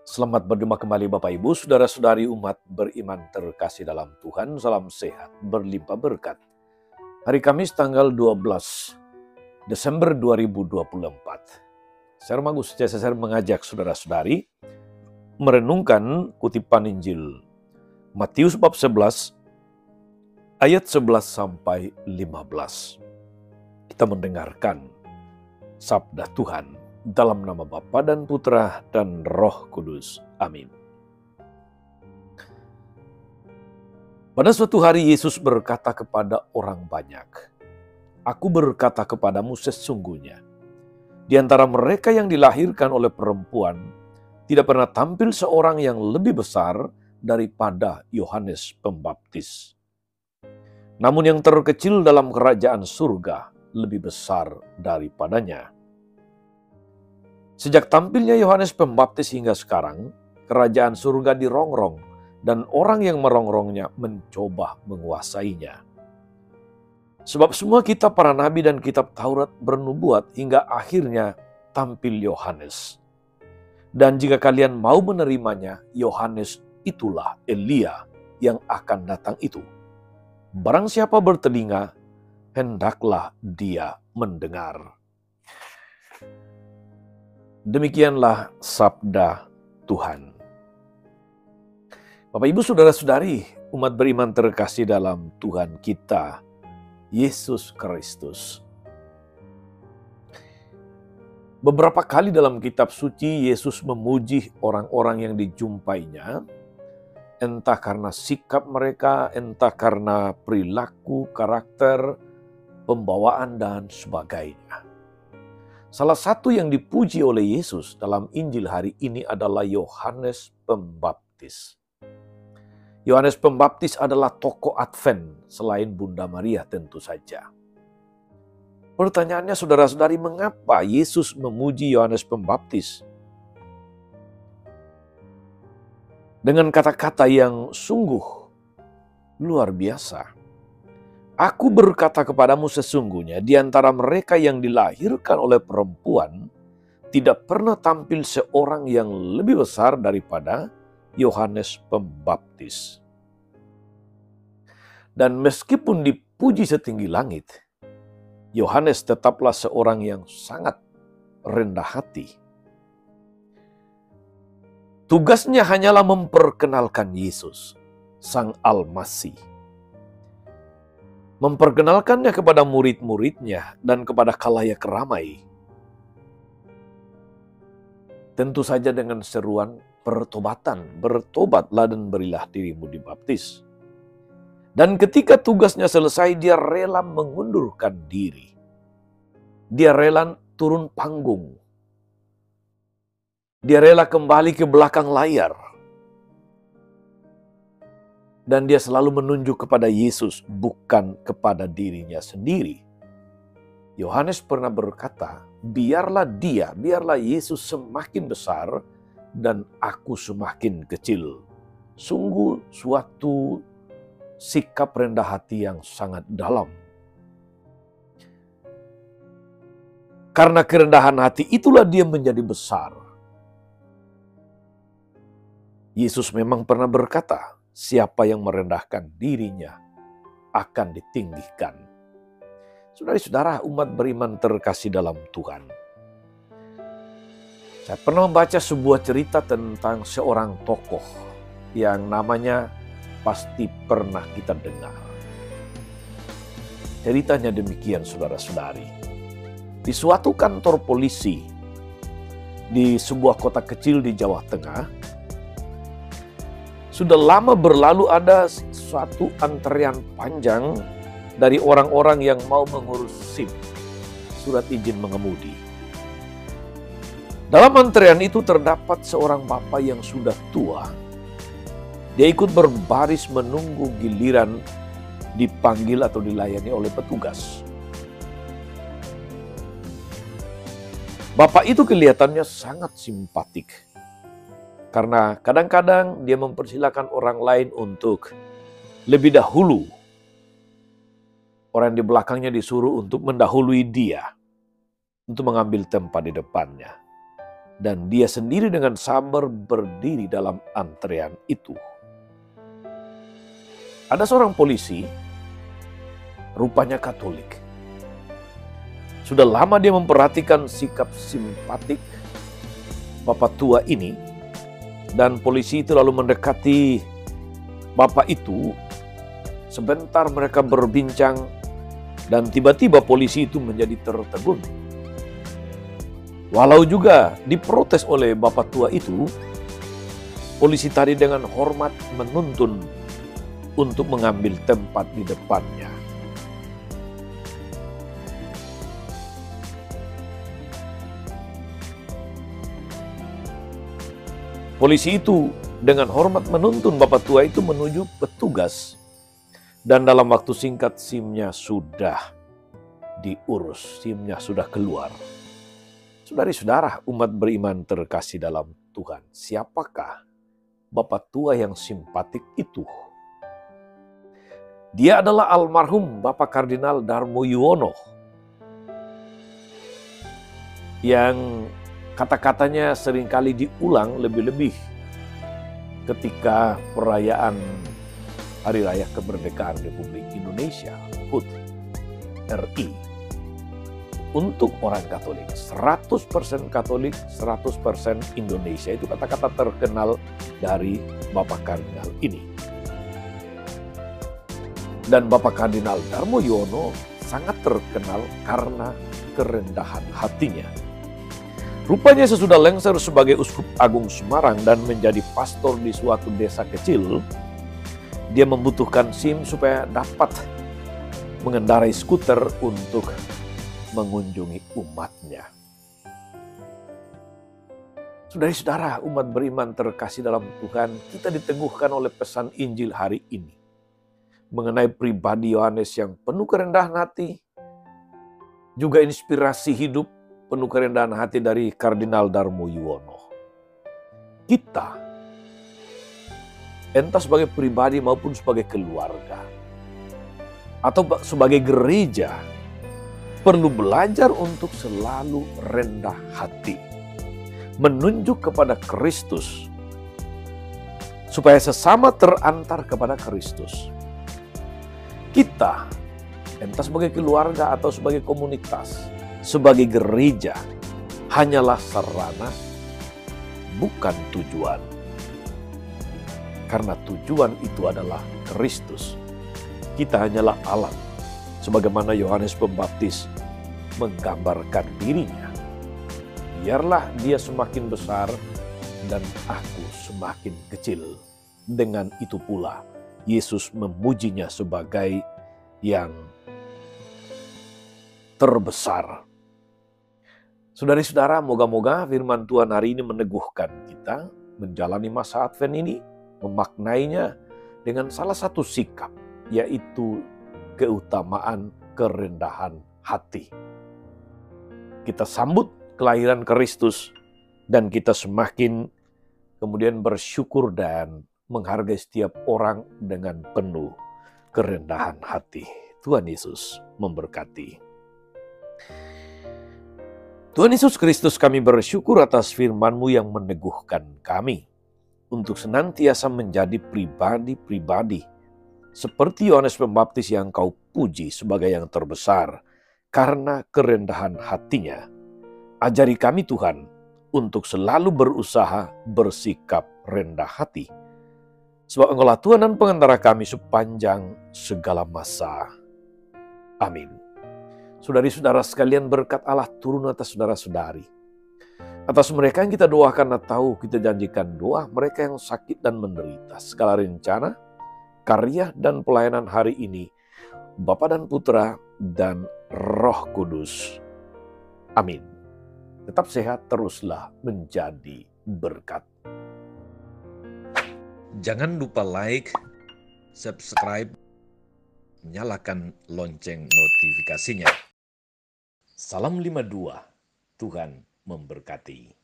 Selamat berjumpa kembali Bapak Ibu, Saudara-saudari umat beriman terkasih dalam Tuhan. Salam sehat, berlimpah berkat. Hari Kamis tanggal 12 Desember 2024. Saya Romagus CSSR mengajak saudara-saudari merenungkan kutipan Injil Matius bab 11 ayat 11 sampai 15. Kita mendengarkan sabda Tuhan. Dalam nama Bapa dan Putra dan Roh Kudus. Amin. Pada suatu hari Yesus berkata kepada orang banyak, "Aku berkata kepadamu sesungguhnya, di antara mereka yang dilahirkan oleh perempuan, tidak pernah tampil seorang yang lebih besar daripada Yohanes Pembaptis. Namun yang terkecil dalam kerajaan surga lebih besar daripadanya." Sejak tampilnya Yohanes Pembaptis hingga sekarang, kerajaan surga dirongrong dan orang yang merongrongnya mencoba menguasainya. Sebab semua kitab para nabi dan kitab Taurat bernubuat hingga akhirnya tampil Yohanes. Dan jika kalian mau menerimanya, Yohanes itulah Elia yang akan datang itu. Barang siapa bertelinga, hendaklah dia mendengar. Demikianlah sabda Tuhan. Bapak Ibu Saudara-saudari, umat beriman terkasih dalam Tuhan kita, Yesus Kristus. Beberapa kali dalam kitab suci, Yesus memuji orang-orang yang dijumpainya, entah karena sikap mereka, entah karena perilaku, karakter, pembawaan, dan sebagainya. Salah satu yang dipuji oleh Yesus dalam Injil hari ini adalah Yohanes Pembaptis. Yohanes Pembaptis adalah tokoh Advent selain Bunda Maria tentu saja. Pertanyaannya saudara-saudari, mengapa Yesus memuji Yohanes Pembaptis? Dengan kata-kata yang sungguh luar biasa. Aku berkata kepadamu sesungguhnya, di antara mereka yang dilahirkan oleh perempuan, tidak pernah tampil seorang yang lebih besar daripada Yohanes Pembaptis. Dan meskipun dipuji setinggi langit, Yohanes tetaplah seorang yang sangat rendah hati. Tugasnya hanyalah memperkenalkan Yesus, Sang Al-Masih. Memperkenalkannya kepada murid-muridnya dan kepada khalayak ramai. Tentu saja dengan seruan pertobatan, bertobatlah dan berilah dirimu dibaptis. Dan ketika tugasnya selesai, dia rela mengundurkan diri. Dia rela turun panggung. Dia rela kembali ke belakang layar. Dan dia selalu menunjuk kepada Yesus, bukan kepada dirinya sendiri. Yohanes pernah berkata, biarlah Yesus semakin besar dan aku semakin kecil. Sungguh suatu sikap rendah hati yang sangat dalam. Karena kerendahan hati itulah dia menjadi besar. Yesus memang pernah berkata, siapa yang merendahkan dirinya akan ditinggikan. Saudara-saudara, umat beriman terkasih dalam Tuhan. Saya pernah membaca sebuah cerita tentang seorang tokoh yang namanya pasti pernah kita dengar. Ceritanya demikian, saudara-saudari. Di suatu kantor polisi di sebuah kota kecil di Jawa Tengah, sudah lama berlalu ada suatu antrean panjang dari orang-orang yang mau mengurus SIM, surat izin mengemudi. Dalam antrean itu terdapat seorang bapak yang sudah tua. Dia ikut berbaris menunggu giliran dipanggil atau dilayani oleh petugas. Bapak itu kelihatannya sangat simpatik. Karena kadang-kadang dia mempersilahkan orang lain untuk lebih dahulu. Orang di belakangnya disuruh untuk mendahului dia. Untuk mengambil tempat di depannya. Dan dia sendiri dengan sabar berdiri dalam antrean itu. Ada seorang polisi, rupanya Katolik. Sudah lama dia memperhatikan sikap simpatik bapak tua ini, dan polisi itu lalu mendekati bapak itu. Sebentar mereka berbincang, dan tiba-tiba polisi itu menjadi tertegun. Walau juga diprotes oleh bapak tua itu, polisi tadi dengan hormat menuntun untuk mengambil tempat di depannya. Polisi itu dengan hormat menuntun bapak tua itu menuju petugas. Dan dalam waktu singkat SIM-nya sudah diurus, SIM-nya sudah keluar. Saudari-saudara, umat beriman terkasih dalam Tuhan, siapakah bapak tua yang simpatik itu? Dia adalah almarhum Bapak Kardinal Darmo Yuwono, yang kata-katanya seringkali diulang lebih-lebih ketika perayaan Hari Raya Kemerdekaan Republik Indonesia, HUT RI. Untuk orang Katolik, 100% Katolik, 100% Indonesia, itu kata-kata terkenal dari Bapak Kardinal ini. Dan Bapak Kardinal Darmo Yuwono sangat terkenal karena kerendahan hatinya. Rupanya sesudah lengser sebagai Uskup Agung Semarang dan menjadi pastor di suatu desa kecil, dia membutuhkan SIM supaya dapat mengendarai skuter untuk mengunjungi umatnya. Saudara-saudara, umat beriman terkasih dalam Tuhan, kita diteguhkan oleh pesan Injil hari ini mengenai pribadi Yohanes yang penuh kerendahan hati, juga inspirasi hidup penuh kerendahan hati dari Kardinal Darmo Yuwono. Kita, entah sebagai pribadi maupun sebagai keluarga, atau sebagai gereja, perlu belajar untuk selalu rendah hati, menunjuk kepada Kristus, supaya sesama terantar kepada Kristus. Kita, entah sebagai keluarga atau sebagai komunitas, sebagai gereja, hanyalah sarana, bukan tujuan. Karena tujuan itu adalah Kristus. Kita hanyalah alat. Sebagaimana Yohanes Pembaptis menggambarkan dirinya. Biarlah dia semakin besar dan aku semakin kecil. Dengan itu pula Yesus memujinya sebagai yang terbesar. Saudari-saudara, moga-moga firman Tuhan hari ini meneguhkan kita menjalani masa Advent ini, memaknainya dengan salah satu sikap, yaitu keutamaan kerendahan hati. Kita sambut kelahiran Kristus dan kita semakin kemudian bersyukur dan menghargai setiap orang dengan penuh kerendahan hati. Tuhan Yesus memberkati. Tuhan Yesus Kristus, kami bersyukur atas firman-Mu yang meneguhkan kami untuk senantiasa menjadi pribadi-pribadi seperti Yohanes Pembaptis yang Kau puji sebagai yang terbesar karena kerendahan hatinya. Ajari kami Tuhan untuk selalu berusaha bersikap rendah hati. Sebab Engkaulah Tuhan dan pengantara kami sepanjang segala masa. Amin. Saudari-saudara sekalian, berkat Allah turun atas saudara-saudari. Atas mereka yang kita doakan atau kita janjikan doa, mereka yang sakit dan menderita. Segala rencana, karya dan pelayanan hari ini, Bapa dan Putra dan Roh Kudus. Amin. Tetap sehat, teruslah menjadi berkat. Jangan lupa like, subscribe, nyalakan lonceng notifikasinya. Salam 52, Tuhan memberkati.